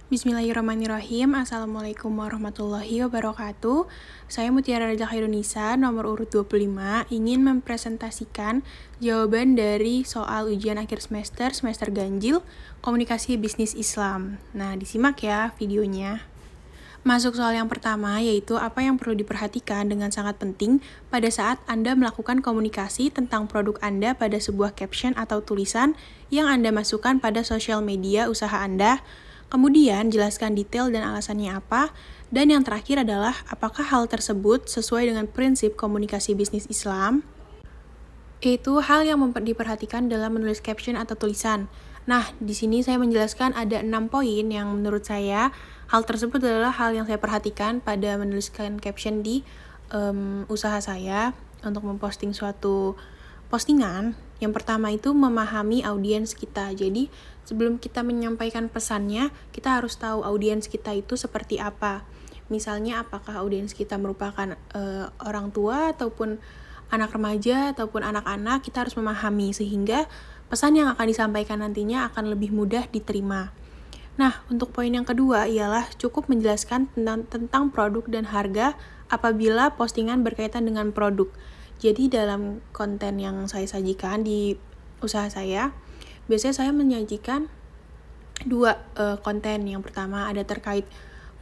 Bismillahirrahmanirrahim. Assalamualaikum warahmatullahi wabarakatuh. Saya Mutiara Raja Khairunisa, nomor urut 25, ingin mempresentasikan jawaban dari soal ujian akhir semester ganjil, komunikasi bisnis Islam. Nah, disimak ya videonya. Masuk soal yang pertama, yaitu apa yang perlu diperhatikan dengan sangat penting pada saat Anda melakukan komunikasi tentang produk Anda pada sebuah caption atau tulisan yang Anda masukkan pada sosial media usaha Anda. Kemudian, jelaskan detail dan alasannya apa. Dan yang terakhir adalah, apakah hal tersebut sesuai dengan prinsip komunikasi bisnis Islam? Itu hal yang diperhatikan dalam menulis caption atau tulisan. Nah, di sini saya menjelaskan ada 6 poin yang menurut saya, hal tersebut adalah hal yang saya perhatikan pada menuliskan caption di usaha saya untuk memposting suatu postingan. Yang pertama itu memahami audiens kita. Jadi, sebelum kita menyampaikan pesannya, kita harus tahu audiens kita itu seperti apa. Misalnya, apakah audiens kita merupakan orang tua, ataupun anak remaja, ataupun anak-anak, kita harus memahami sehingga pesan yang akan disampaikan nantinya akan lebih mudah diterima. Nah, untuk poin yang kedua ialah cukup menjelaskan tentang produk dan harga apabila postingan berkaitan dengan produk. Jadi dalam konten yang saya sajikan di usaha saya, biasanya saya menyajikan dua konten. Yang pertama ada terkait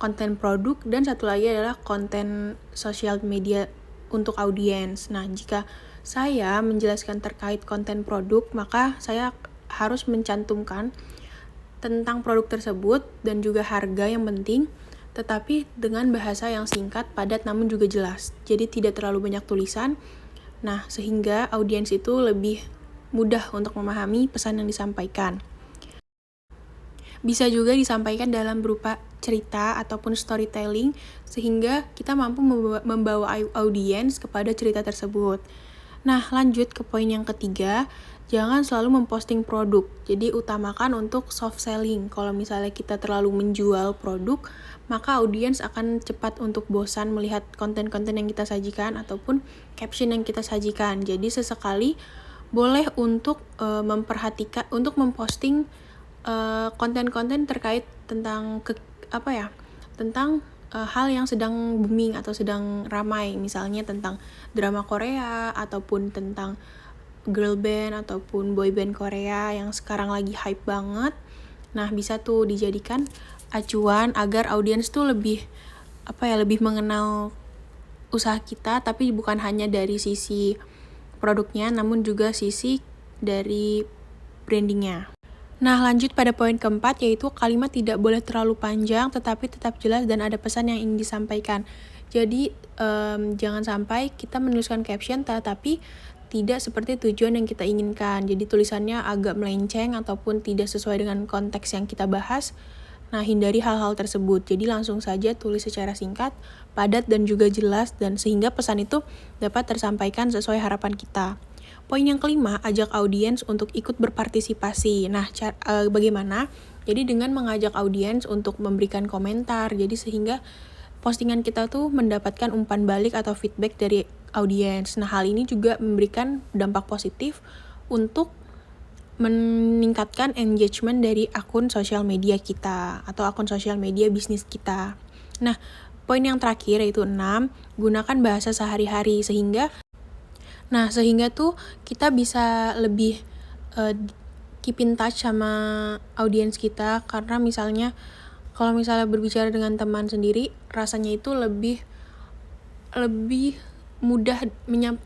konten produk dan satu lagi adalah konten sosial media untuk audiens. Nah, jika saya menjelaskan terkait konten produk, maka saya harus mencantumkan tentang produk tersebut dan juga harga yang penting, tetapi dengan bahasa yang singkat, padat, namun juga jelas. Jadi tidak terlalu banyak tulisan. Nah, sehingga audiens itu lebih mudah untuk memahami pesan yang disampaikan. Bisa juga disampaikan dalam berupa cerita ataupun storytelling, sehingga kita mampu membawa audiens kepada cerita tersebut. Nah, lanjut ke poin yang ketiga, jangan selalu memposting produk. Jadi, utamakan untuk soft selling. Kalau misalnya kita terlalu menjual produk, maka audiens akan cepat untuk bosan melihat konten-konten yang kita sajikan ataupun caption yang kita sajikan. Jadi, sesekali boleh untuk memperhatikan, untuk memposting konten-konten terkait tentang tentang hal yang sedang booming atau sedang ramai, misalnya tentang drama Korea ataupun tentang girl band ataupun boy band Korea yang sekarang lagi hype banget. Nah, bisa tuh dijadikan acuan agar audiens tuh lebih mengenal usaha kita, tapi bukan hanya dari sisi produknya, namun juga sisi dari brandingnya. Nah, lanjut pada poin keempat, yaitu kalimat tidak boleh terlalu panjang, tetapi tetap jelas dan ada pesan yang ingin disampaikan. Jadi, jangan sampai kita menuliskan caption, tetapi tidak seperti tujuan yang kita inginkan. Jadi, tulisannya agak melenceng ataupun tidak sesuai dengan konteks yang kita bahas. Nah, hindari hal-hal tersebut. Jadi, langsung saja tulis secara singkat, padat, dan juga jelas, dan sehingga pesan itu dapat tersampaikan sesuai harapan kita. Poin yang kelima, ajak audiens untuk ikut berpartisipasi. Nah, bagaimana? Jadi dengan mengajak audiens untuk memberikan komentar, jadi sehingga postingan kita tuh mendapatkan umpan balik atau feedback dari audiens. Nah, hal ini juga memberikan dampak positif untuk meningkatkan engagement dari akun sosial media kita atau akun sosial media bisnis kita. Nah, poin yang terakhir yaitu 6, gunakan bahasa sehari-hari sehingga tuh kita bisa lebih keep in touch sama audiens kita, karena kalau misalnya berbicara dengan teman sendiri, rasanya itu lebih mudah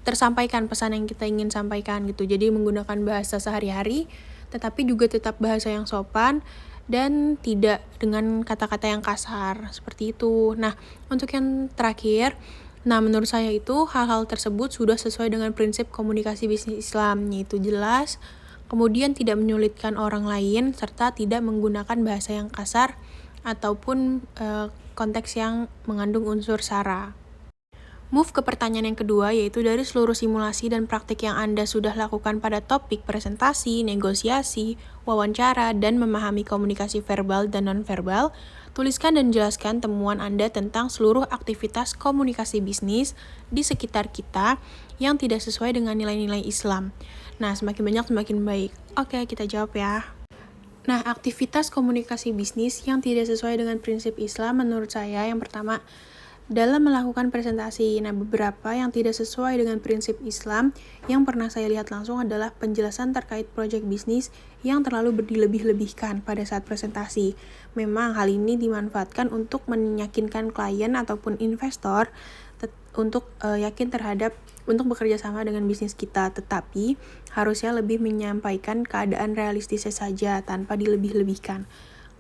tersampaikan pesan yang kita ingin sampaikan gitu. Jadi menggunakan bahasa sehari-hari, tetapi juga tetap bahasa yang sopan dan tidak dengan kata-kata yang kasar, seperti itu. Nah, untuk yang terakhir, menurut saya itu hal-hal tersebut sudah sesuai dengan prinsip komunikasi bisnis Islam, yaitu jelas, kemudian tidak menyulitkan orang lain, serta tidak menggunakan bahasa yang kasar ataupun konteks yang mengandung unsur sara. Move ke pertanyaan yang kedua, yaitu dari seluruh simulasi dan praktik yang Anda sudah lakukan pada topik presentasi, negosiasi, wawancara, dan memahami komunikasi verbal dan non-verbal, tuliskan dan jelaskan temuan Anda tentang seluruh aktivitas komunikasi bisnis di sekitar kita yang tidak sesuai dengan nilai-nilai Islam. Nah, semakin banyak semakin baik. Oke, kita jawab ya. Nah, aktivitas komunikasi bisnis yang tidak sesuai dengan prinsip Islam menurut saya yang pertama, dalam melakukan presentasi. Nah, beberapa yang tidak sesuai dengan prinsip Islam yang pernah saya lihat langsung adalah penjelasan terkait proyek bisnis yang terlalu berlebih-lebihkan pada saat presentasi. Memang hal ini dimanfaatkan untuk meyakinkan klien ataupun investor untuk yakin terhadap untuk bekerja sama dengan bisnis kita, tetapi harusnya lebih menyampaikan keadaan realistisnya saja tanpa dilebih-lebihkan.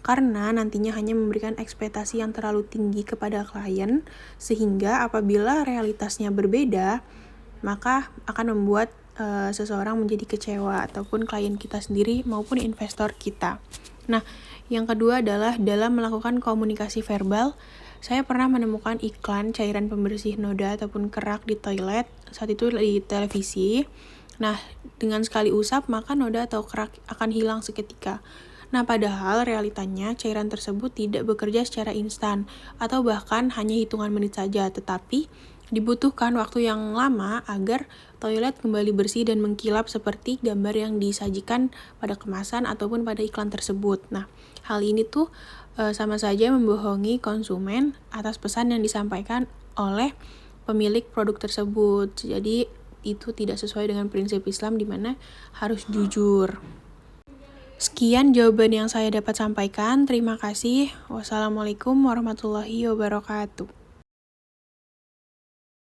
Karena nantinya hanya memberikan ekspektasi yang terlalu tinggi kepada klien, sehingga apabila realitasnya berbeda, maka akan membuat seseorang menjadi kecewa, ataupun klien kita sendiri maupun investor kita. Nah, yang kedua adalah dalam melakukan komunikasi verbal. Saya pernah menemukan iklan cairan pembersih noda ataupun kerak di toilet, saat itu di televisi. Nah, dengan sekali usap, maka noda atau kerak akan hilang seketika. Nah, padahal realitanya cairan tersebut tidak bekerja secara instan, atau bahkan hanya hitungan menit saja, tetapi dibutuhkan waktu yang lama agar toilet kembali bersih dan mengkilap seperti gambar yang disajikan pada kemasan ataupun pada iklan tersebut. Nah, hal ini tuh sama saja membohongi konsumen atas pesan yang disampaikan oleh pemilik produk tersebut. Jadi, itu tidak sesuai dengan prinsip Islam di mana harus jujur. Sekian jawaban yang saya dapat sampaikan. Terima kasih. Wassalamualaikum warahmatullahi wabarakatuh.